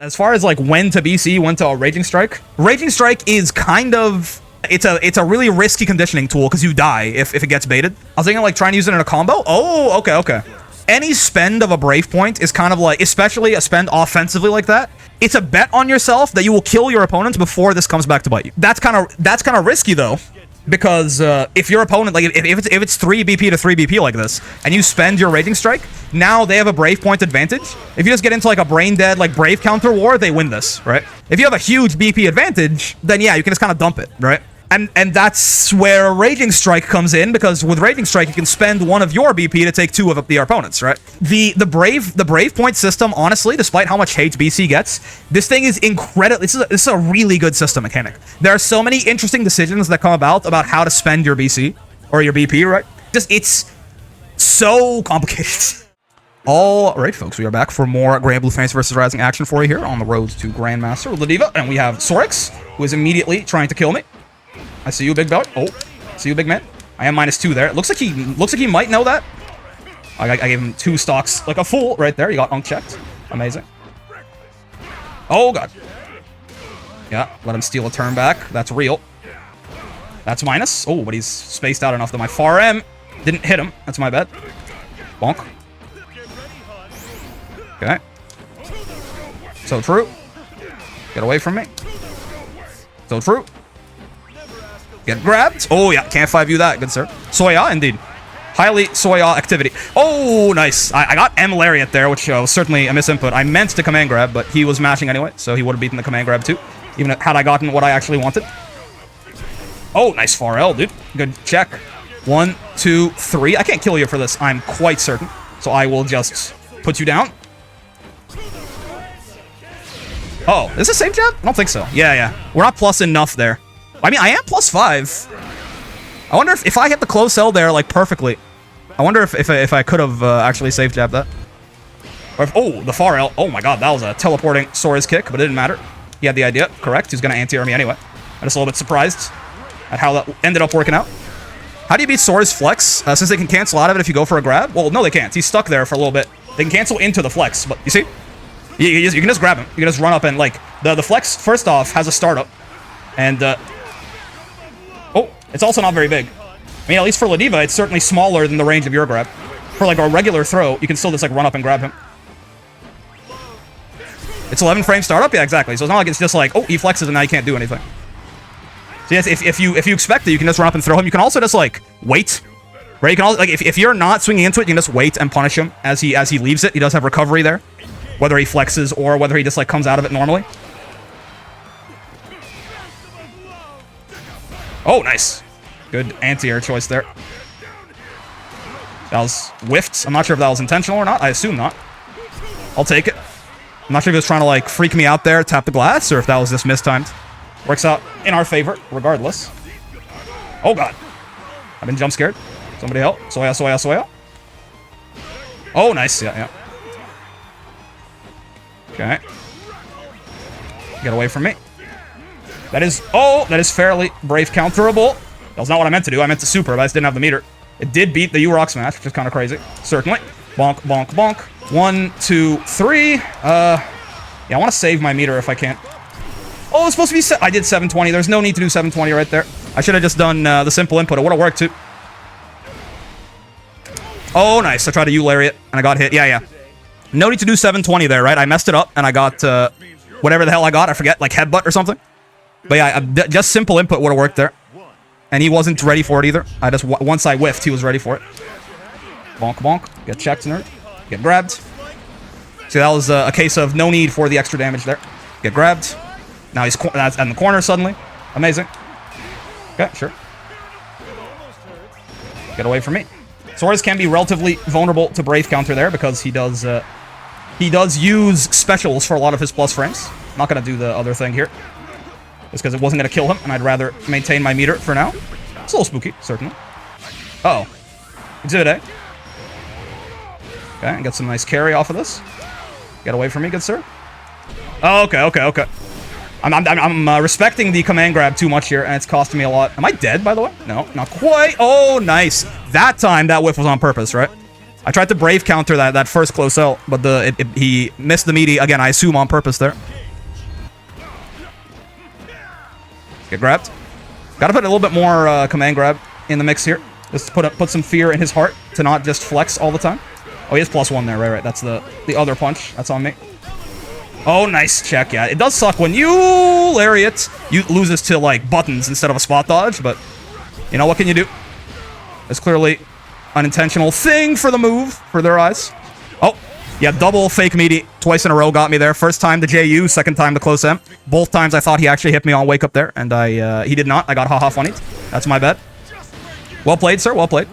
As far as like when to BC, when to Raging Strike. Raging Strike is kind of it's a really risky conditioning tool because you die if it gets baited. I was thinking like trying to use it in a combo. Oh, okay. Any spend of a Brave Point is kind of like, especially a spend offensively like that, it's a bet on yourself that you will kill your opponents before this comes back to bite you. That's kind of risky though, because if your opponent, like if it's 3 BP to 3 BP like this, and you spend your Raging Strike, now they have a Brave Point advantage. If you just get into like a brain dead like Brave counter war, they win this, right? If you have a huge BP advantage, then yeah, you can just kind of dump it, right? And that's where Raging Strike comes in, because with Raging Strike, you can spend 1 of your BP to take 2 of your opponents, right? The Brave Point system, honestly, despite how much hate BC gets, this thing is incredible. This is a really good system mechanic. There are so many interesting decisions that come about how to spend your BC, or your BP, right? It's so complicated. All right, folks, we are back for more Granblue Fantasy vs. Rising action for you here on the road to Grandmaster with Ladiva, and we have Soriz, who is immediately trying to kill me. I see you, big boy. Oh, see you, big man. I am -2 there. It looks like he might know that. I gave him 2 stocks like a fool right there. He got unchecked. Amazing. Oh god. Yeah, let him steal a turn back. That's real. That's minus. Oh, but he's spaced out enough that my far M didn't hit him. That's my bad. Bonk. Okay. So true. Get away from me. So true. Get grabbed. Oh, yeah. Can't 5U that. Good, sir. Soya, indeed. Highly Soya activity. Oh, nice. I got M Lariat there, which was certainly a misinput. I meant to command grab, but he was mashing anyway, so he would have beaten the command grab too, even had I gotten what I actually wanted. Oh, nice far L, dude. Good check. 1, 2, 3. I can't kill you for this, I'm quite certain. So I will just put you down. Oh, is this safe jab? I don't think so. Yeah. We're not plus enough there. I mean, I am +5. I wonder if I hit the close L there, like, perfectly. I wonder if I could have actually safe jabbed that. Or if, oh, the far L. Oh my god, that was a teleporting Soriz kick, but it didn't matter. He had the idea. Correct. He's going to anti-air me anyway. I'm just a little bit surprised at how that ended up working out. How do you beat Soriz flex? Since they can cancel out of it if you go for a grab? Well, no, they can't. He's stuck there for a little bit. They can cancel into the flex, but you see? You can just grab him. You can just run up and, like, the flex, first off, has a startup. And, oh, it's also not very big. I mean, at least for Ladiva, it's certainly smaller than the range of your grab. For, like, a regular throw, you can still just, like, run up and grab him. It's 11 frame startup? Yeah, exactly. So it's not like it's just like, oh, he flexes and now you can't do anything. So yes, if you expect it, you can just run up and throw him. You can also just, like, wait. Right? You can also, like, if you're not swinging into it, you can just wait and punish him as he leaves it. He does have recovery there. Whether he flexes or whether he just, like, comes out of it normally. Oh, nice. Good anti-air choice there. That was whiffed. I'm not sure if that was intentional or not. I assume not. I'll take it. I'm not sure if he was trying to, like, freak me out there, tap the glass, or if that was just mistimed. Works out in our favor, regardless. Oh, God. I've been jump scared. Somebody help. Soya. Oh, nice. Yeah. Okay. Get away from me. That is fairly Brave counterable. That was not what I meant to do. I meant to super, but I just didn't have the meter. It did beat the U-Rock smash, which is kind of crazy. Certainly. Bonk, bonk, bonk. 1, 2, 3. Yeah, I want to save my meter if I can. Oh, it's supposed to be I did 720. There's no need to do 720 right there. I should have just done the simple input. It would have worked too. Oh, nice. I tried to U-Lariat, and I got hit. Yeah. No need to do 720 there, right? I messed it up, and I got whatever the hell I got. I forget, like headbutt or something. But yeah, just simple input would have worked there. And he wasn't ready for it either. Once I whiffed, he was ready for it. Bonk, bonk. Get checked, nerd. Get grabbed. See, that was a case of no need for the extra damage there. Get grabbed. Now he's that's in the corner suddenly. Amazing. Okay, sure. Get away from me. Soriz can be relatively vulnerable to Brave counter there because he does use specials for a lot of his plus frames. I'm not going to do the other thing here. Just because it wasn't going to kill him, and I'd rather maintain my meter for now. It's a little spooky, certainly. Uh-oh. Exhibit A. Okay, and get some nice carry off of this. Get away from me, good sir. Oh, okay. I'm respecting the command grab too much here, and it's costing me a lot. Am I dead, by the way? No, not quite. Oh, nice. That time, that whiff was on purpose, right? I tried to Brave counter that first close out, but he missed the meaty, again, I assume on purpose there. Get grabbed. Gotta put a little bit more command grab in the mix here. Just put some fear in his heart to not just flex all the time. Oh, he has +1 there. Right. That's the other punch. That's on me. Oh, nice check. Yeah, it does suck when you lariat. You loses to, like, buttons instead of a spot dodge, but you know, what can you do? It's clearly an intentional thing for the move, for their eyes. Oh, yeah, double fake meaty twice in a row got me there. First time the JU, second time the close M. Both times I thought he actually hit me on wake up there, and he did not. I got haha funny. That's my bad. Well played, sir. Well played.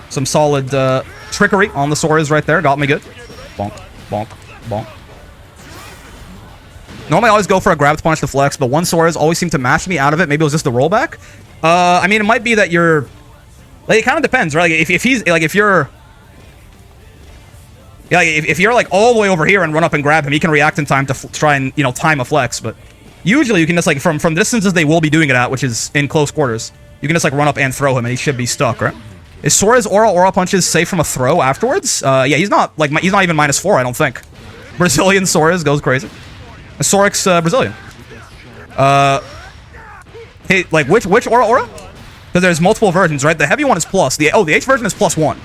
Some solid trickery on the Soriz right there. Got me good. Bonk, bonk, bonk. Normally I always go for a grab punch to flex, but one Soriz always seemed to mash me out of it. Maybe it was just the rollback. I mean, it might be that you're... Like, it kind of depends, right? Like, if he's... Like, if you're... Yeah, like, if you're, like, all the way over here and run up and grab him, he can react in time to try and, you know, time a flex. But usually you can just, like, from distances they will be doing it at, which is in close quarters, you can just, like, run up and throw him, and he should be stuck, right? Is Soriz aura punches safe from a throw afterwards? Yeah, he's not, like, he's not even -4, I don't think. Brazilian Soriz goes crazy. Sorix, Brazilian. Hey, like, which aura? Because there's multiple versions, right? The heavy one is plus. The H version is +1.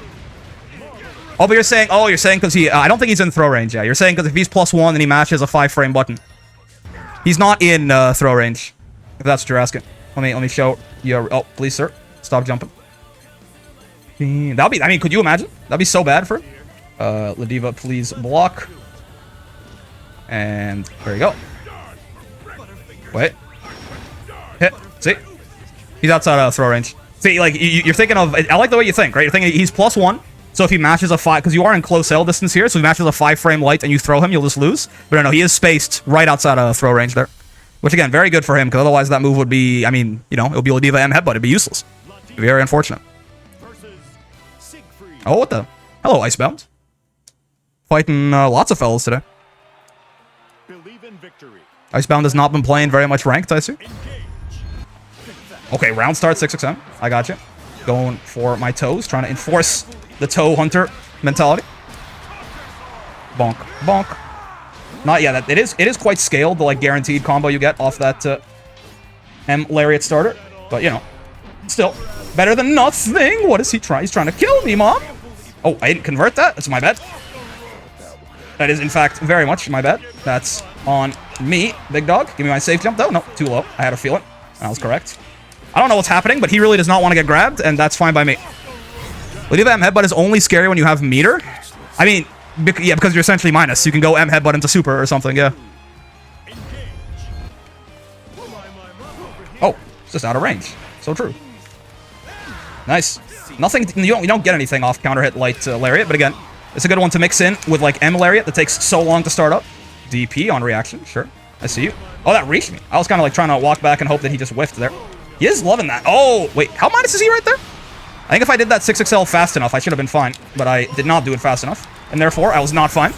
Oh, but you're saying because he... I don't think he's in throw range, yeah. You're saying because if he's +1, then he matches a 5-frame button. He's not in throw range, if that's what you're asking. Let me show you... Oh, please, sir. Stop jumping. That'll be... I mean, could you imagine? That'd be so bad for him. Ladiva, please block. And there you go. Wait. Hit. See? He's outside of throw range. See, like, you're thinking of... I like the way you think, right? You're thinking he's +1. So if he matches a 5... Because you are in close hail distance here. So if he matches a 5-frame light and you throw him, you'll just lose. But no, he is spaced right outside of throw range there. Which, again, very good for him. Because otherwise that move would be... I mean, you know, it would be Ladiva M headbutt. It'd be useless. It'd be very unfortunate. Oh, what the... Hello, Icebound. Fighting lots of fellas today. Icebound has not been playing very much ranked, I see. Okay, round start 6XM. I got you. Going for my toes, trying to enforce the toe hunter mentality. Bonk, bonk. Not yet. It is quite scaled, the like guaranteed combo you get off that M lariat starter. But you know, still better than nothing. What is he trying? He's trying to kill me, mom. Oh, I didn't convert that. That's my bad. That is, in fact, very much my bad. That's on me, big dog. Give me my safe jump, though. No, too low. I had a feeling. That was correct. I don't know what's happening, but he really does not want to get grabbed, and that's fine by me. Ladiva M headbutt is only scary when you have meter. I mean, yeah, because you're essentially minus. You can go M headbutt into super or something, yeah. Oh, it's just out of range. So true. Nice. Nothing. You don't get anything off counter hit light lariat, but again, it's a good one to mix in with like M lariat that takes so long to start up. DP on reaction, sure. I see you. Oh, that reached me. I was kind of like trying to walk back and hope that he just whiffed there. He is loving that. Oh, wait, how minus is he right there? I think if I did that 6XL fast enough, I should have been fine, but I did not do it fast enough, and therefore I was not fine.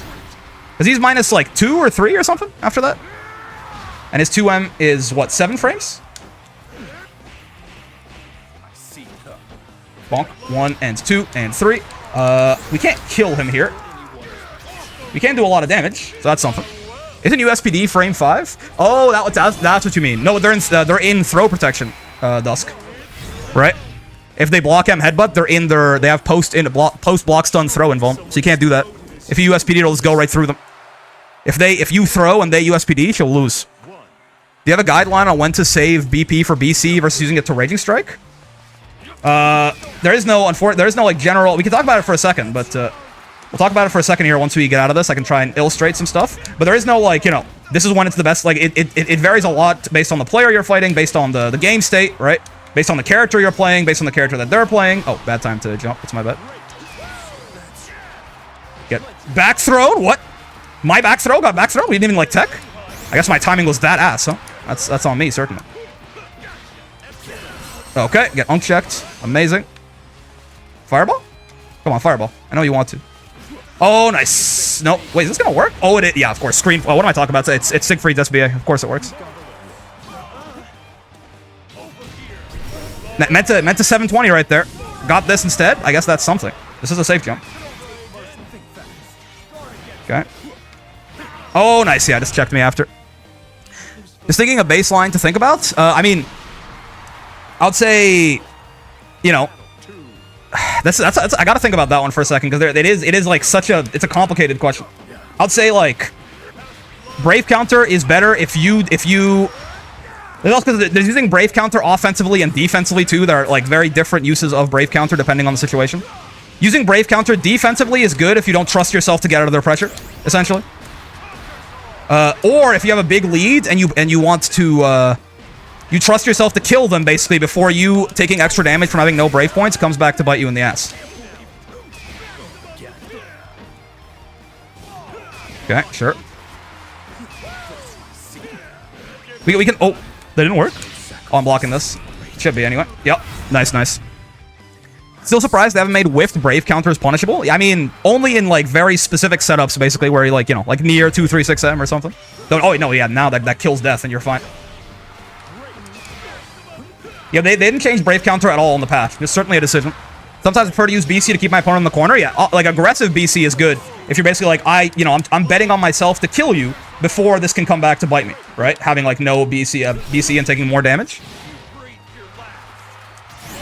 Because he's minus like 2 or 3 or something after that. And his 2M is what, 7 frames? Bonk. 1 and 2 and 3. We can't kill him here. We can do a lot of damage, so that's something. Isn't USPD frame 5? Oh, that's what you mean. No, they're in throw protection, Dusk. Right? If they block M headbutt, they have post block stun throw invuln, so you can't do that. If you USPD, it'll just go right through them. If you throw and they USPD, she'll lose. Do you have a guideline on when to save BP for BC versus using it to Raging Strike? There is no like general. We can talk about it for a second, but we'll talk about it for a second here once we get out of this. I can try and illustrate some stuff, but there is no like, you know, this is when it's the best. Like it varies a lot based on the player you're fighting, based on the game state, right? Based on the character you're playing, based on the character that they're playing. Oh, bad time to jump. That's my bad. Get back thrown. What? My back throw got back thrown. We didn't even like tech. I guess my timing was that ass, huh? That's on me, certainly. Okay, get unchecked. Amazing. Fireball? Come on, fireball. I know you want to. Oh, nice. No, wait, is this gonna work? Oh, it is. Yeah, of course. Screen. Oh, what am I talking about? It's Siegfried's SBA. Of course it works. Meant to 720 right there. Got this instead. I guess that's something. This is a safe jump. Okay. Oh, nice. Yeah, just checked me after. Just thinking a baseline to think about. I mean, I would say, you know, that's I gotta think about that one for a second, because it is like it's a complicated question. I'd say like Brave counter is better if you there's also because there's using Brave counter offensively and defensively too. There are like very different uses of Brave counter depending on the situation. Using Brave counter defensively is good if you don't trust yourself to get out of their pressure, essentially. Or if you have a big lead and you want to you trust yourself to kill them basically before you taking extra damage from having no Brave points comes back to bite you in the ass. Okay, sure. We can... Oh, that didn't work. Oh, I'm blocking this. Should be anyway. Yep. Nice, nice. Still surprised they haven't made whiffed Brave counters punishable. I mean, only in, like, very specific setups, basically, where you, like, you know, like near 236M or something. Oh, wait, no, yeah, now that kills death and you're fine. Yeah, they didn't change Brave counter at all in the patch. It's certainly a decision. Sometimes I prefer to use BC to keep my opponent in the corner. Yeah, like, aggressive BC is good. If you're basically like, I'm betting on myself to kill you before this can come back to bite me, right? Having, like, no BC and taking more damage.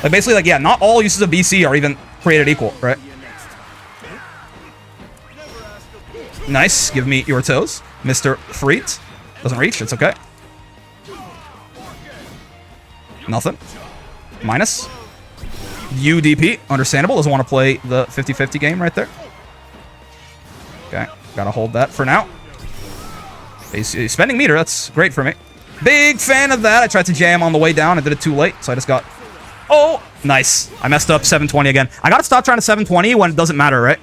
Like, basically, like, yeah, not all uses of BC are even created equal, right? Nice. Give me your toes, Mr. Freet. Doesn't reach. It's okay. Nothing. Minus. UDP. Understandable. Doesn't want to play the 50-50 game right there. Okay. Gotta hold that for now. He's spending meter. That's great for me. Big fan of that. I tried to jam on the way down. I did it too late, so I just got... Oh! Nice. I messed up 720 again. I gotta stop trying to 720 when it doesn't matter, right?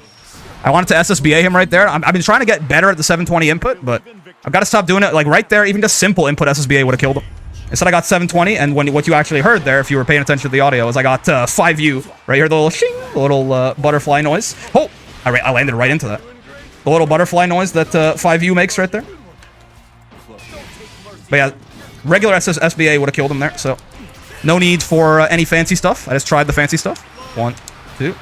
I wanted to SSBA him right there. I've been trying to get better at the 720 input, but I've got to stop doing it. Like, right there, even just simple input SSBA would have killed him. Instead, I got 720, and what you actually heard there, if you were paying attention to the audio, is I got 5U. Right here, the little shing, the little butterfly noise. Oh! I landed right into that. The little butterfly noise that 5U makes right there. But yeah, regular SSBA would have killed him there, so... No need for any fancy stuff. I just tried the fancy stuff. 1, 2.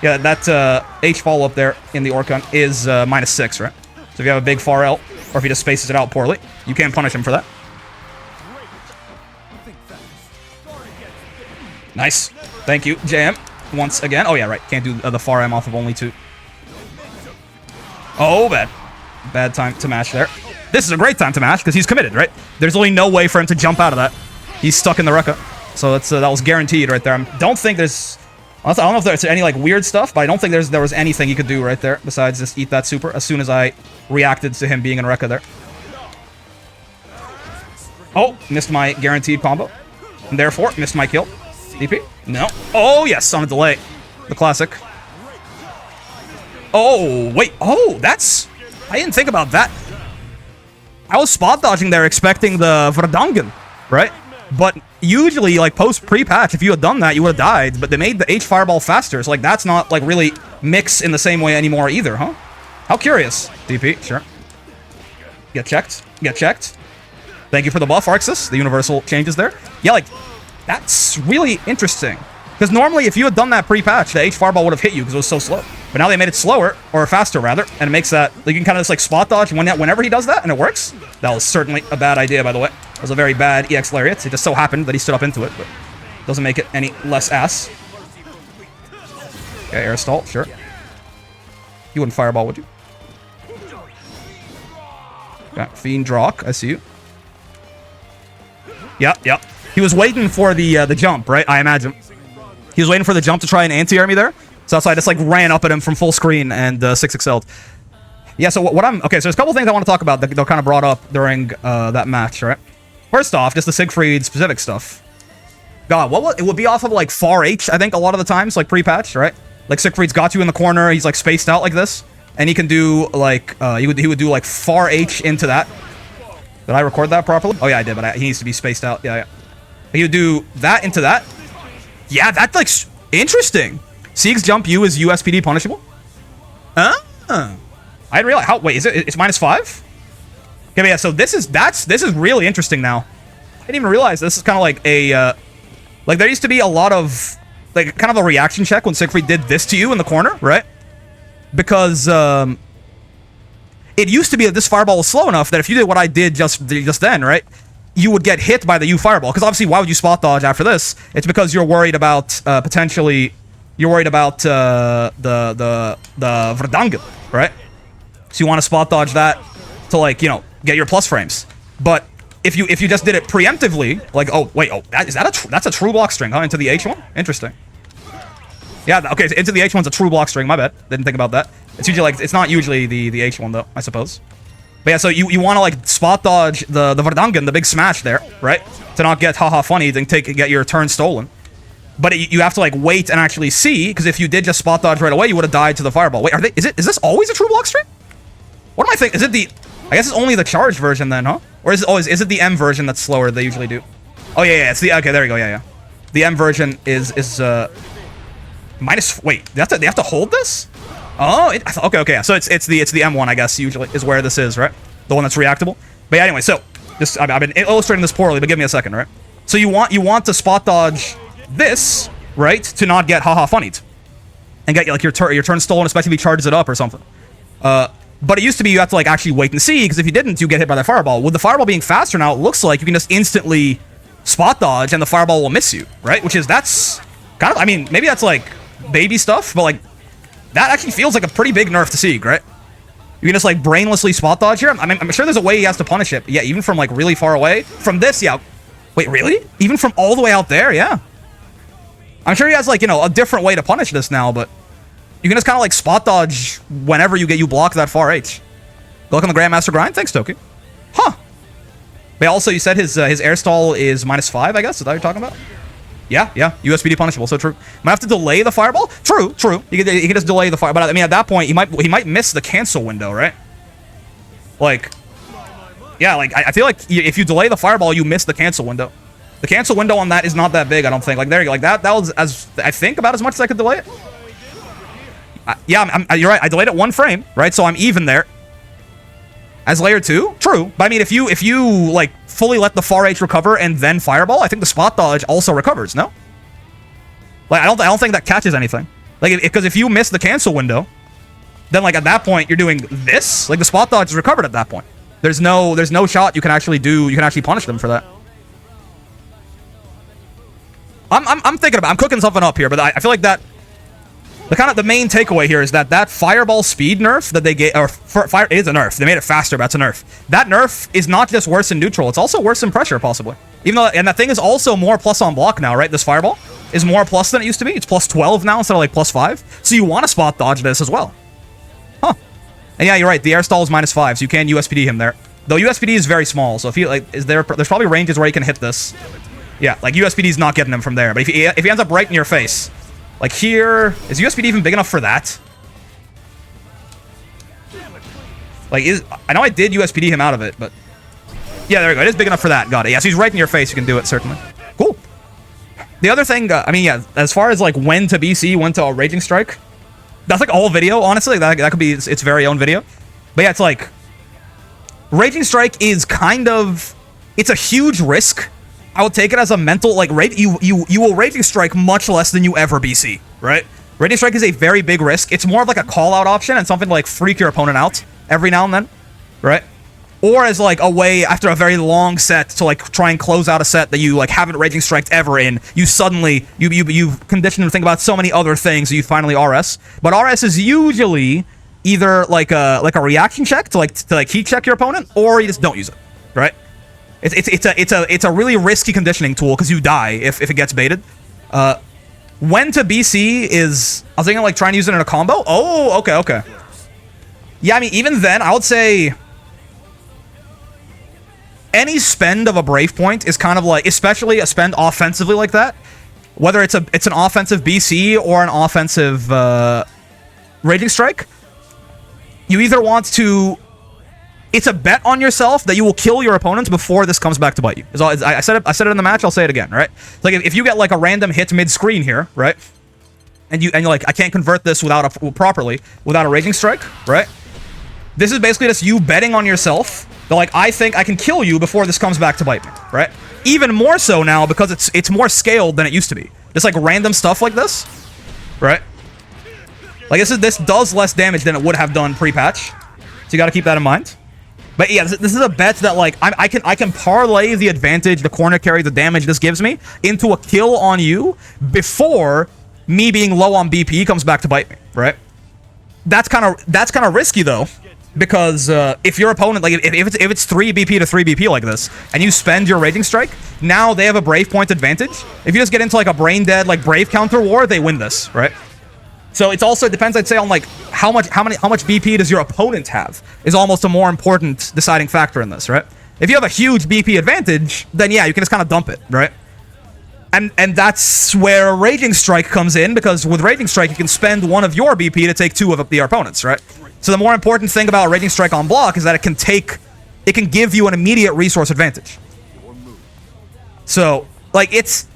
Yeah, that H follow-up there in the Orcon is -6, right? So if you have a big far L, or if he just spaces it out poorly, you can't punish him for that. Nice. Thank you, JM. Once again. Oh, yeah, right. Can't do the far M off of only 2. Oh, bad. Bad time to mash there. This is a great time to mash, because he's committed, right? There's only no way for him to jump out of that. He's stuck in the Rekka. So that was guaranteed right there. I don't think there's... I don't know if there's any, like, weird stuff, but I don't think there was anything he could do right there besides just eat that super as soon as I reacted to him being in Rekka there. Oh, missed my guaranteed combo. And therefore, missed my kill. DP? No. Oh, yes, on a delay. The classic. Oh, wait. Oh, that's... I didn't think about that. I was spot dodging there expecting the Verdangen, right? But usually, like, pre-patch, if you had done that, you would have died. But they made the H Fireball faster, so, like, that's not, like, really mix in the same way anymore either, huh? How curious. DP, sure. Get checked. Get checked. Thank you for the buff, Arxis. The universal changes there. Yeah, like, that's really interesting. Because normally, if you had done that pre-patch, the H Fireball would have hit you because it was so slow. But now they made it slower, or faster, rather, and it makes that... You can kind of just, like, spot dodge whenever he does that, and it works. That was certainly a bad idea, by the way. It was a very bad EX Lariat. It just so happened that he stood up into it, but doesn't make it any less ass. Okay, air stall, sure. You wouldn't Fireball, would you? Okay, Fiend Drawk, I see you. Yep. He was waiting for the jump, right? I imagine. He was waiting for the jump to try and anti-air me there. So that's why I just, like, ran up at him from full screen and 6XL'd. Yeah, so what I'm... Okay, so there's a couple things I want to talk about that they're kind of brought up during that match, right? First off, just the Siegfried specific stuff. God, it would be off of, like, far H, I think, a lot of the times, like, pre-patch, right? Like, Siegfried's got you in the corner, he's, like, spaced out like this. And he can do, like, he would do, like, far H into that. Did I record that properly? Oh, yeah, I did, but he needs to be spaced out. Yeah. He would do that into that. Yeah, that's, like, interesting. Sieg's jump U is USPD punishable? I didn't realize. Wait, is it? It's -5? Okay, but yeah, so this is really interesting now. I didn't even realize this is kind of like a, like, there used to be a lot of, like, kind of a reaction check when Siegfried did this to you in the corner, right? Because, it used to be that this Fireball was slow enough that if you did what I did just then, right? you would get hit by the U fireball. Because obviously, why would you spot dodge after this? It's because you're worried about potentially. You're worried about the Verdangen, right? So you want to spot dodge that to, like, you know, get your plus frames. But if you just did it preemptively, like, oh wait, oh, that's a true block string, huh? Into the H1? Interesting. Yeah, okay, so into the H1's a true block string. My bad. Didn't think about that. It's usually like, it's not usually the H1 though, I suppose. But yeah, so you want to like spot dodge the Verdangen, the big smash there, right? To not get haha funny and get your turn stolen. But you have to like wait and actually see, because if you did just spot dodge right away, you would have died to the fireball. Wait, is this always a true block string? What am I thinking? Is it the, I guess it's only the charged version then, huh? Or is it the M version that's slower they usually do? Oh yeah, it's the, okay, there you go, yeah. The M version is minus, wait, they have to hold this? Oh, okay. So it's the M1, I guess, usually is where this is, right? The one that's reactable. But yeah, anyway, so this, I've been illustrating this poorly, but give me a second, right? So you want to spot dodge this, right, to not get haha funnied and get like your turn stolen, especially if he charges it up or something. But it used to be you have to like actually wait and see, because if you didn't, you get hit by the fireball. With the fireball being faster now, it looks like you can just instantly spot dodge and the fireball will miss you, right? That's kind of, I mean, maybe that's like baby stuff, but like that actually feels like a pretty big nerf to Sieg, right? You can just like brainlessly spot dodge here. I mean, I'm sure there's a way he has to punish it. But yeah, even from like really far away. From this, yeah. Wait, really? Even from all the way out there? Yeah. I'm sure he has like, you know, a different way to punish this now, but you can just kind of like spot dodge whenever you block that far H. Good luck on the Grandmaster grind. Thanks, Toki. Huh. But also, you said his air stall is -5, I guess? Is that what you're talking about? Yeah. USBD punishable, so true. Might have to delay the fireball? True. You can just delay the fire, but I mean, at that point, he might miss the cancel window, right? Like, yeah, like, I feel like if you delay the fireball, you miss the cancel window. The cancel window on that is not that big, I don't think. Like, there you go. Like, that was, I think, about as much as I could delay it. Yeah, you're right. I delayed it 1 frame, right? So I'm even there. As layer 2? True. But I mean, if you like, fully let the far H recover and then fireball, I think the spot dodge also recovers, no? Like, I don't think that catches anything. Like, because if you miss the cancel window, then, like, at that point, you're doing this. Like, the spot dodge is recovered at that point. There's no shot you can actually do. You can actually punish them for that. I'm thinking about, I'm cooking something up here, but I feel like that the main takeaway here is that fireball speed nerf that they gave, or fire is a nerf. They made it faster, but that's a nerf. That nerf is not just worse in neutral; it's also worse in pressure, possibly. Even though, and that thing is also more plus on block now, right? This fireball is more plus than it used to be. It's +12 now instead of like +5. So you want to spot dodge this as well, huh? And yeah, you're right. The air stall is -5, so you can USPD him there. Though USPD is very small, so if he like, there's probably ranges where he can hit this. Yeah, like USPD is not getting him from there. But if he ends up right in your face. Like here, is USPD even big enough for that? Like, I know I did USPD him out of it, but yeah, there we go. It is big enough for that. Got it. Yeah, so he's right in your face. You can do it, certainly. Cool. The other thing, I mean, yeah, as far as like when to BC, when to Raging Strike, that's like all video, honestly. That could be its very own video. But yeah, it's like Raging Strike is kind of, it's a huge risk. I would take it as a mental, like, you will Raging Strike much less than you ever BC, right? Raging Strike is a very big risk. It's more of like a call-out option and something to, like, freak your opponent out every now and then, right? Or as, like, a way, after a very long set, to, like, try and close out a set that you, like, haven't Raging Striked ever in. You suddenly, you've conditioned them to think about so many other things that you finally RS. But RS is usually either, like a reaction check to heat check your opponent, or you just don't use it, right? It's a really risky conditioning tool because you die if it gets baited. When to BC is, I was thinking like trying to use it in a combo. Oh, okay. Yeah, I mean, even then, I would say any spend of a Brave Point is kind of like, especially a spend offensively like that, whether it's an offensive BC or an offensive Raging Strike, you either want to, it's a bet on yourself that you will kill your opponents before this comes back to bite you. I said it in the match, I'll say it again, right? Like, if you get, like, a random hit mid-screen here, right? And you're like, I can't convert this properly without a Raging Strike, right? This is basically just you betting on yourself that, like, I think I can kill you before this comes back to bite me, right? Even more so now because it's more scaled than it used to be. Just, like, random stuff like this, right? Like, this does less damage than it would have done pre-patch. So you gotta keep that in mind. But yeah, this is a bet that like I can parlay the advantage, the corner carry, the damage this gives me into a kill on you before me being low on BP comes back to bite me, right? That's kind of risky though, because if your opponent like if it's 3 BP to 3 BP like this, and you spend your Raging Strike, now they have a Brave Point advantage. If you just get into like a brain dead like Brave counter war, they win this, right? So it depends, I'd say, on like how much BP does your opponent have is almost a more important deciding factor in this, right? If you have a huge BP advantage, then yeah, you can just kind of dump it, right? And that's where Raging Strike comes in, because with Raging Strike you can spend 1 of your BP to take 2 of your opponent's, right? So the more important thing about Raging Strike on block is that it can give you an immediate resource advantage. So like it's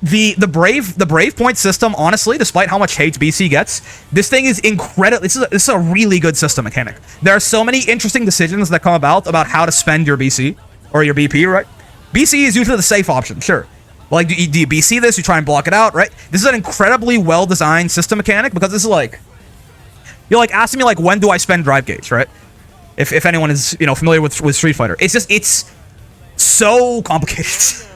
the Brave Point system, honestly, despite how much hate BC gets, this thing is incredible. This is a really good system mechanic. There are so many interesting decisions that come about how to spend your BC or your BP, right? BC is usually the safe option, sure. Like, do you BC this? You try and block it out, right? This is an incredibly well-designed system mechanic, because this is like, you're like asking me like, when do I spend drive gauge, right? If anyone is, you know, familiar with Street Fighter, it's so complicated.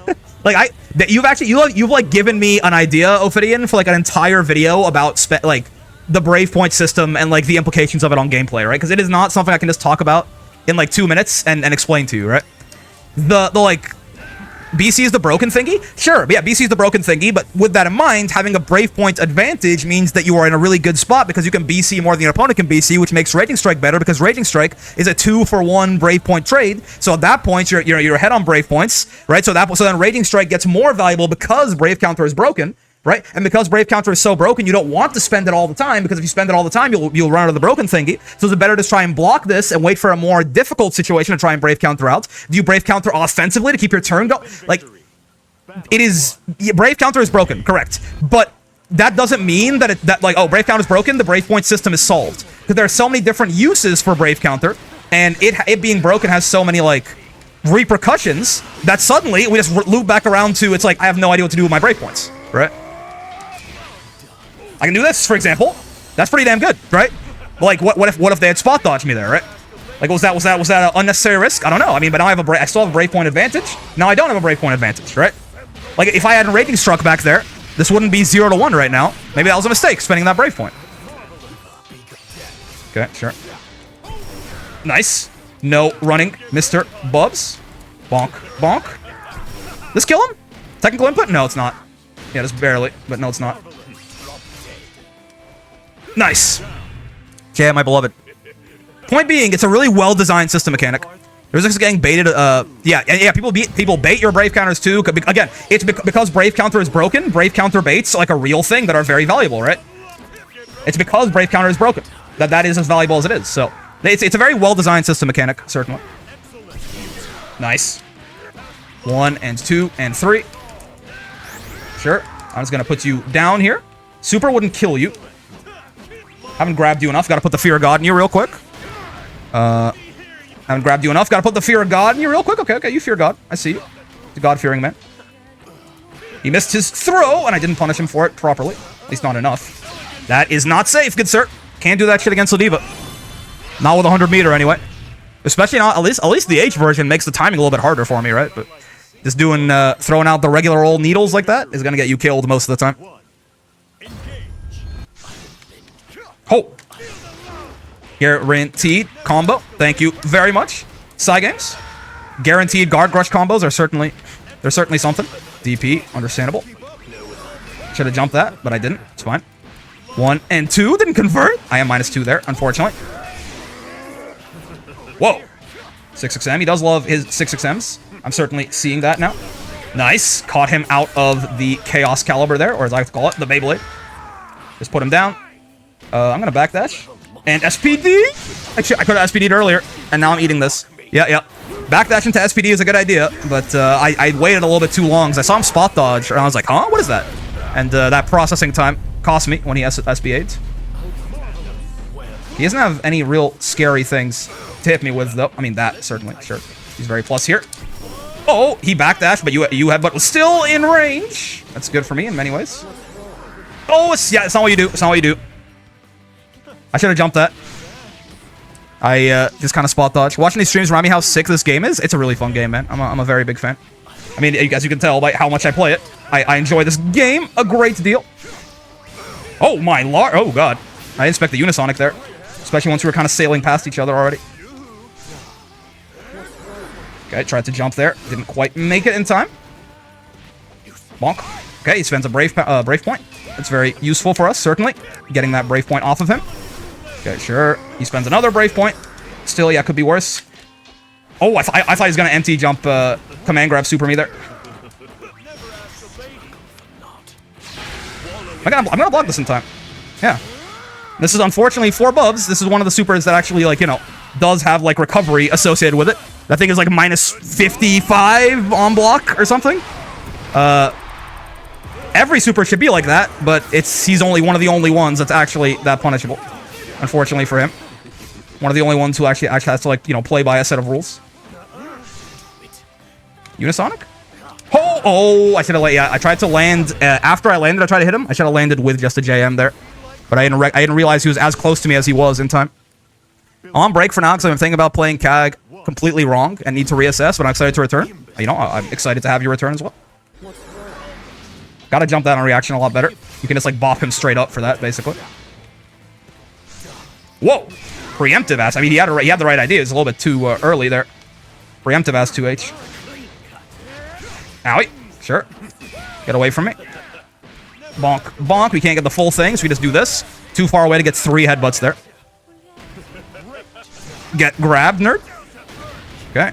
Like you've like given me an idea, Ophidian, for like an entire video about like the Brave Point system and like the implications of it on gameplay, right? Because it is not something I can just talk about in like 2 minutes and explain to you, right? The like BC is the broken thingy? Sure, yeah, BC is the broken thingy, but with that in mind, having a Brave Point advantage means that you are in a really good spot, because you can BC more than your opponent can BC, which makes Raging Strike better, because Raging Strike is a 2-for-1 Brave Point trade. So at that point, you're ahead on Brave Points, right? So then Raging Strike gets more valuable because Brave Counter is broken, right? And because Brave Counter is so broken, you don't want to spend it all the time, because if you spend it all the time, you'll run out of the broken thingy. So it's better to try and block this and wait for a more difficult situation to try and Brave Counter out. Do you Brave Counter offensively to keep your turn going? Like, Brave Counter is broken, correct. But that doesn't mean that like, oh, Brave Counter is broken, the Brave Point system is solved. Because there are so many different uses for Brave Counter, and it being broken has so many, like, repercussions that suddenly we just loop back around to, it's like, I have no idea what to do with my Brave Points, right? I can do this, for example. That's pretty damn good, right? Like, what if they had spot dodged me there, right? Like, was that an unnecessary risk? I don't know. I mean, but now I still have a Brave Point advantage. Now I don't have a Brave Point advantage, right? Like, if I had a Raging Struck back there, this wouldn't be 0-1 right now. Maybe that was a mistake, spending that Brave Point. Okay, sure. Nice. No running, Mr. Bubs. Bonk, bonk. This kill him? Technical input? No, it's not. Yeah, just barely, but no, it's not. Nice. Okay, my beloved. Point being, it's a really well-designed system mechanic. There's just getting baited. Yeah. People bait your Brave Counters too. Again, it's because Brave Counter is broken. Brave Counter baits like a real thing that are very valuable, right? It's because Brave Counter is broken that is as valuable as it is. So it's a very well-designed system mechanic, certainly. Nice. 1 and 2 and 3. Sure. I'm just gonna put you down here. Super wouldn't kill you. Haven't grabbed you enough. Gotta put the Fear of God in you real quick. Haven't grabbed you enough. Gotta put the Fear of God in you real quick. Okay, you fear God. I see you. The God-fearing man. He missed his throw, and I didn't punish him for it properly. At least not enough. That is not safe, good sir. Can't do that shit against Ladiva. Not with 100 meter, anyway. Especially not, at least the H version makes the timing a little bit harder for me, right? But just doing, throwing out the regular old needles like that is gonna get you killed most of the time. Oh! Guaranteed combo. Thank you very much. Side games. Guaranteed guard rush combos are certainly something. DP, understandable. Should have jumped that, but I didn't. It's fine. 1 and 2 didn't convert. I am -2 there, unfortunately. Whoa. 6XM. He does love his 6XMs. I'm certainly seeing that now. Nice. Caught him out of the Chaos Caliber there, or as I like to call it, the Beyblade. Just put him down. I'm gonna backdash. And SPD? Actually, I could have SPD'd earlier, and now I'm eating this. Yeah. Backdash into SPD is a good idea, but I waited a little bit too long, because I saw him spot dodge, and I was like, huh? What is that? And that processing time cost me when he SBA'd. He doesn't have any real scary things to hit me with, though. I mean, that, certainly, sure. He's very plus here. Oh, he backdashed, but you have, but was still in range. That's good for me in many ways. Oh, it's not what you do. It's not what you do. I should have jumped that. I just kind of spot dodge. Watching these streams remind me how sick this game is. It's a really fun game, man. I'm a very big fan. I mean, as you can tell by how much I play it, I enjoy this game a great deal. Oh, my lord. Oh, God. I didn't expect the Unisonic there. Especially once we were kind of sailing past each other already. Okay, tried to jump there. Didn't quite make it in time. Bonk. Okay, he spends a brave point. It's very useful for us, certainly. Getting that brave point off of him. Okay, sure. He spends another brave point. Still, yeah, could be worse. Oh, I thought he was going to empty jump command grab super me there. I'm gonna block this in time. Yeah. This is unfortunately for Bubs. This is one of the supers that actually, like, you know, does have, like, recovery associated with it. That thing is, like, minus 55 on block or something. Every super should be like that, but he's only one of the only ones that's actually that punishable. Unfortunately for him. One of the only ones who actually has to, like, you know, play by a set of rules. Unisonic? Oh, I should have, yeah, I tried to land, after I landed, I tried to hit him. I should have landed with just a JM there. But I didn't realize he was as close to me as he was in time. On break for now, because I'm thinking about playing CAG completely wrong and need to reassess, but I'm excited to return. You know, I'm excited to have you return as well. Gotta jump that on reaction a lot better. You can just, like, bop him straight up for that, basically. Whoa! Preemptive ass. I mean, he had the right idea. It's a little bit too early there. Preemptive ass 2H. Owie. Sure. Get away from me. Bonk. Bonk. We can't get the full thing, so we just do this. Too far away to get 3 headbutts there. Get grabbed, nerd. Okay.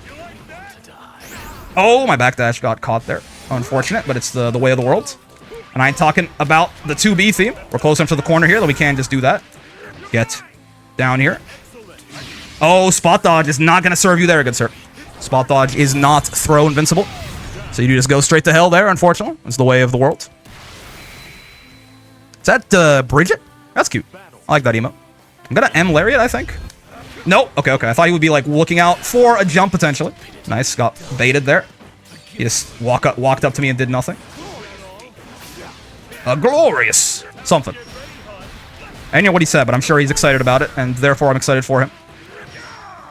Oh, my backdash got caught there. Unfortunate, but it's the way of the world. And I ain't talking about the 2B theme. We're close enough to the corner here that we can just do that. Get down here. Oh, spot dodge is not going to serve you there, good sir. Spot dodge is not throw invincible. So you just go straight to hell there, unfortunately. It's the way of the world. Is that Bridget? That's cute. I like that emote. I'm going to M Lariat, I think. Nope. Okay. I thought he would be, like, looking out for a jump, potentially. Nice. Got baited there. He just walked up to me and did nothing. A glorious something. I didn't know what he said, but I'm sure he's excited about it, and therefore I'm excited for him.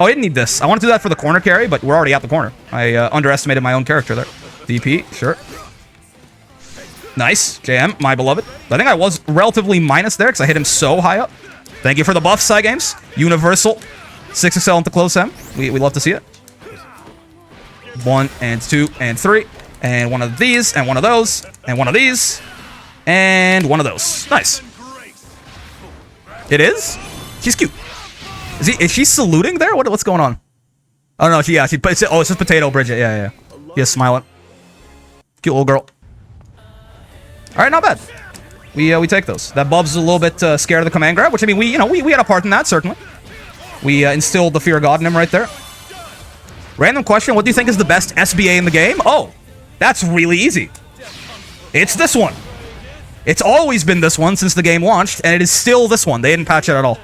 Oh, I didn't need this. I want to do that for the corner carry, but we're already at the corner. I underestimated my own character there. DP, sure. Nice. JM, my beloved. I think I was relatively minus there because I hit him so high up. Thank you for the buff, Side Games. Universal. 6XL into close M. We love to see it. 1 and 2 and 3. And one of these, and one of those, and one of these, and one of those. Nice. It is? She's cute. Is she saluting there? What's going on? Oh, no, it's just Potato Bridget. Yeah. Yes, smiling. Cute little girl. All right, not bad. We take those. That Bubs is a little bit scared of the command grab, which, I mean, we had a part in that, certainly. We instilled the fear of God in him right there. Random question, what do you think is the best SBA in the game? Oh, that's really easy. It's this one. It's always been this one since the game launched, and it is still this one. They didn't patch it at all. Do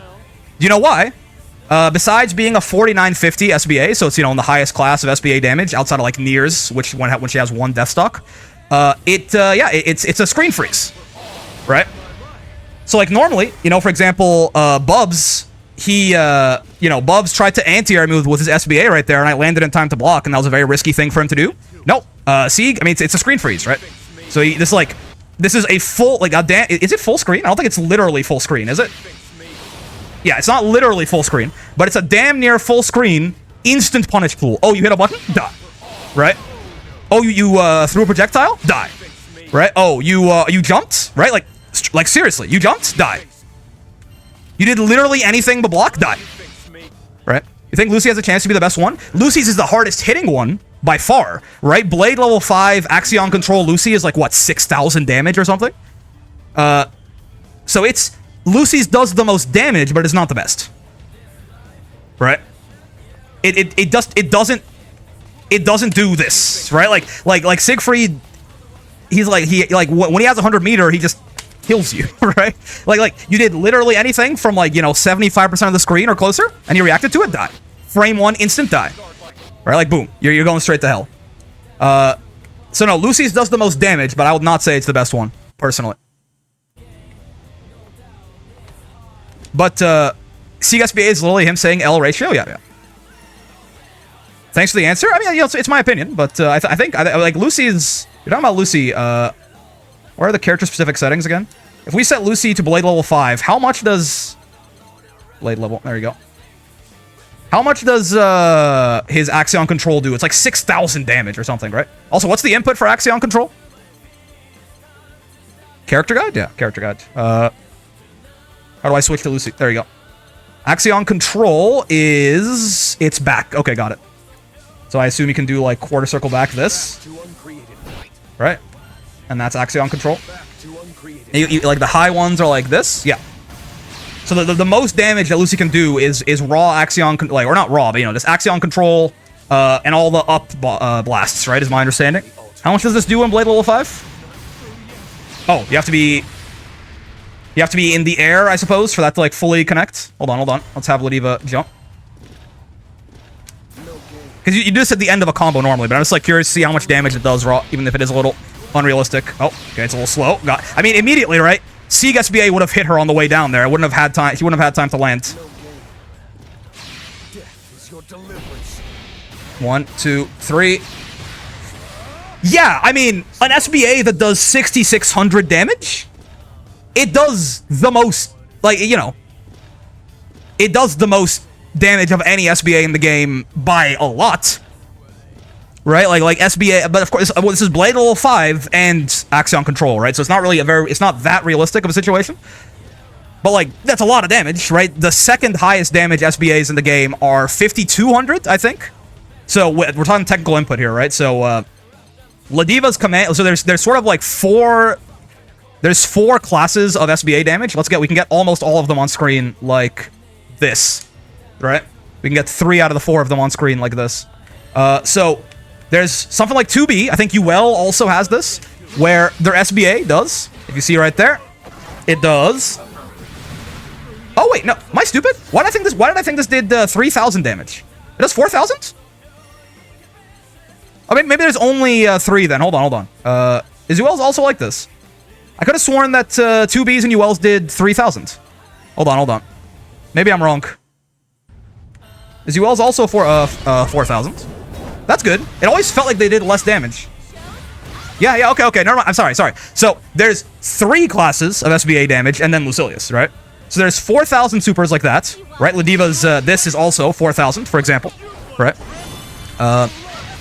you know why? Besides being a 4950 SBA, so it's, you know, in the highest class of SBA damage, outside of, like, Nears, when she has 1 death stock, it's a screen freeze, right? So, like, normally, you know, for example, Bubs, Bubs tried to anti-air me with his SBA right there, and I landed in time to block, and that was a very risky thing for him to do. Nope. Sieg, I mean, it's a screen freeze, right? So, this is a full, like, is it full screen? I don't think it's literally full screen, is it? Yeah, it's not literally full screen, but it's a damn near full screen instant punish tool. Oh, you hit a button? Die. Right? Oh, you threw a projectile? Die. Right? Oh, you jumped? Right? Like seriously, you jumped? Die. You did literally anything but block? Die. Right? You think Lucy has a chance to be the best one? Lucy's is the hardest hitting one by far, right? Blade level 5, Axion control Lucy is like, what, 6,000 damage or something? So it's... Lucy's does the most damage, but it's not the best. Right? It doesn't do this, right? Like Siegfried, he's like when he has 100 meter, he just kills you, right? Like you did literally anything from, like, you know, 75% of the screen or closer, and you reacted to it, die. Frame 1, instant die. Right? Like, boom, you're going straight to hell. So no, Lucy's does the most damage, but I would not say it's the best one, personally. But CSBA is literally him saying L ratio? Yeah, yeah. Thanks for the answer. I mean, you know, it's my opinion, but I think, like, Lucy's... You're talking about Lucy, what are the character-specific settings again? If we set Lucy to Blade level 5, how much does... Blade level, there you go. How much does his Axion Control do? It's like 6,000 damage or something, right? Also, what's the input for Axion Control? Character guide? Yeah, character guide. How do I switch to Lucy? There you go. Axion Control is... It's back. Okay, got it. So I assume you can do, like, quarter circle back this. Right? And that's Axion Control. And like, the high ones are like this? Yeah. So the most damage that Lucy can do is raw Axion... Like, or not raw, but, you know, this Axion Control and all the up blasts, right? Is my understanding. How much does this do in Blade level 5? Oh, you have to be... You have to be in the air, I suppose, for that to, like, fully connect. Hold on, hold on. Let's have Ladiva jump. Because you do this at the end of a combo normally, but I'm just, like, curious to see how much damage it does raw, even if it is a little unrealistic. Oh, okay, it's a little slow. I mean, immediately, right? SBA would have hit her on the way down there. I wouldn't have had time. He wouldn't have had time to land. 1, 2, 3. Yeah, I mean, an SBA that does 6,600 damage, it does the most, like, you know, it does the most damage of any SBA in the game by a lot. Right? Like SBA, but of course, this is Blade level 5 and Axion Control, right? So it's not really it's not that realistic of a situation. But, like, that's a lot of damage, right? The second highest damage SBAs in the game are 5,200, I think. So we're talking technical input here, right? So, Ladiva's command, so there's sort of like there's 4 classes of SBA damage. We can get almost all of them on screen like this, right? We can get 3 out of the 4 of them on screen like this. So there's something like 2B. I think UL also has this, where their SBA does. If you see right there, it does. Oh wait, no, am I stupid? Why did I think this did 3,000 damage? It does 4,000? I mean, maybe there's only 3 then. Hold on. Is UL's also like this? I could have sworn that 2Bs and ULs did 3,000. Hold on. Maybe I'm wrong. Is UL's also for 4,000? That's good. It always felt like they did less damage. Yeah, okay, never mind. I'm sorry. So, there's 3 classes of SBA damage, and then Lucilius, right? So there's 4,000 supers like that, right? Ladiva's, this is also 4,000, for example, right?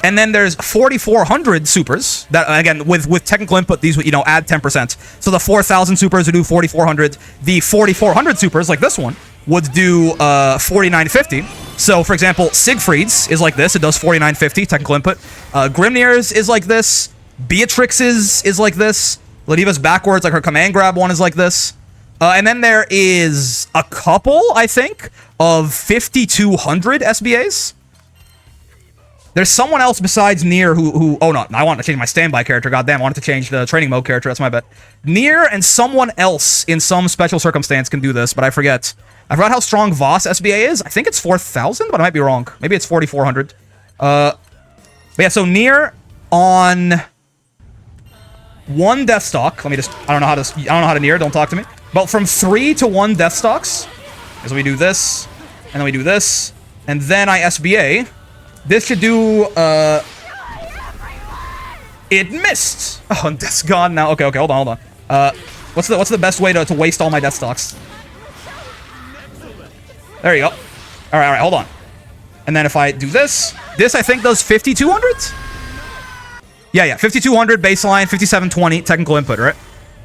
And then there's 4,400 supers that, again, with technical input, these would, you know, add 10%. So the 4,000 supers would do 4,400. The 4,400 supers, like this one, would do 4,950. So, for example, Siegfried's is like this. It does 4,950 technical input. Grimnir's is like this. Beatrix's is like this. Ladiva's backwards, like her command grab one, is like this. And then there is a couple, I think, of 5,200 SBAs. There's someone else besides Nier who oh no, I want to change my standby character. Goddamn, I wanted to change the training mode character. That's my bet. Nier and someone else in some special circumstance can do this, but I forget. I forgot how strong Voss SBA is. I think it's 4,000, but I might be wrong. Maybe it's 4,400. But yeah, so Nier on 1 death stock. Let me just, I don't know how to Nier, don't talk to me. But from 3 to 1 death stocks, so we do this, and then we do this, and then I SBA. This should do, it missed. Oh, and death's gone now. Okay, hold on. What's the best way to waste all my death stocks? There you go. All right, hold on. And then if I do this I think does 5,200? Yeah, 5,200 baseline, 5,720 technical input, right?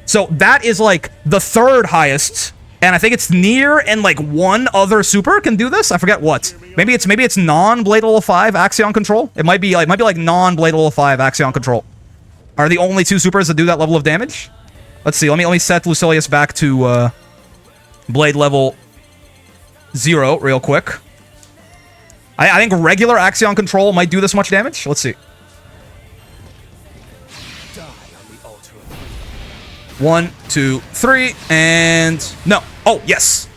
So that is like the 3rd highest, and I think it's Nier and like 1 other super can do this. I forget what. Maybe it's non-Blade level 5 Axion Control. It might be like non-Blade level 5 Axion Control. Are the only 2 supers that do that level of damage? Let's see. Let me set Lucilius back to Blade level 0 real quick. I think regular Axion Control might do this much damage. Let's see. 1, 2, 3, and no. Oh, yes.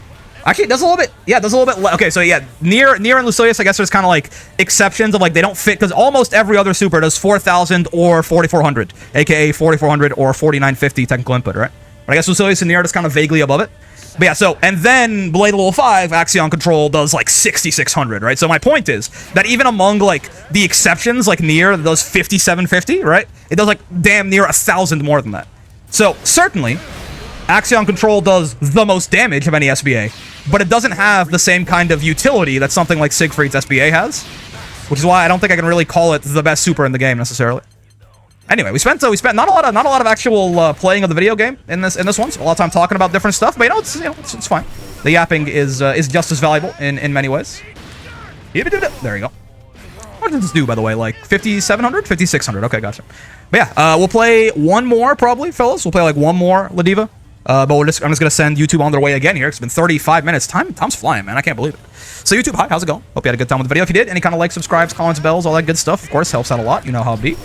Actually, it does a little bit. Yeah, it does a little bit. Okay, so yeah, Nier and Lucilius, I guess there's kind of like exceptions of like they don't fit because almost every other super does 4,000 or 4,400, aka 4,400 or 4,950 technical input, right? But I guess Lucilius and Nier are just kind of vaguely above it. But yeah, so, and then Blade level 5, Axion Control does like 6,600, right? So my point is that even among like the exceptions, like Nier that does 5,750, right? It does like damn near 1,000 more than that. So certainly, Axion Control does the most damage of any SBA, but it doesn't have the same kind of utility that something like Siegfried's SBA has, which is why I don't think I can really call it the best super in the game necessarily. Anyway, we spent not a lot of actual playing of the video game in this one. So a lot of time talking about different stuff, but it's fine. The yapping is just as valuable in many ways. There you go. What did this do, by the way? Like 5,700, 5,600. Okay, gotcha. But yeah, we'll play one more probably, fellas. We'll play like one more Ladiva. But I'm just gonna send YouTube on their way again here. It's been 35 minutes. Time's flying, man. I can't believe it. So YouTube, hi, how's it going? Hope you had a good time with the video. If you did, any kind of like, subscribes, comments, bells, all that good stuff, of course, helps out a lot. You know how it be.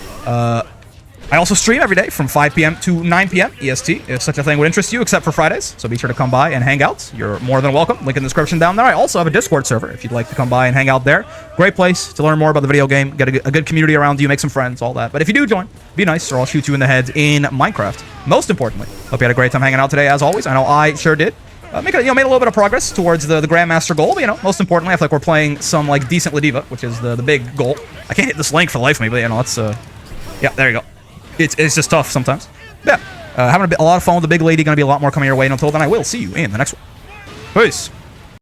I also stream every day from 5 p.m. to 9 p.m. EST, if such a thing would interest you, except for Fridays. So be sure to come by and hang out. You're more than welcome. Link in the description down there. I also have a Discord server if you'd like to come by and hang out there. Great place to learn more about the video game, get a good community around you, make some friends, all that. But if you do join, be nice or I'll shoot you in the head in Minecraft. Most importantly, hope you had a great time hanging out today, as always. I know I sure did. Made a little bit of progress towards the Grandmaster goal, but, most importantly, I feel like we're playing some, like, decent Ladiva, which is the big goal. I can't hit this link for the life of me, but, it's, yeah, there you go. It's just tough sometimes. Yeah, having a lot of fun with the big lady. Gonna be a lot more coming your way. And until then, I will see you in the next one. Peace.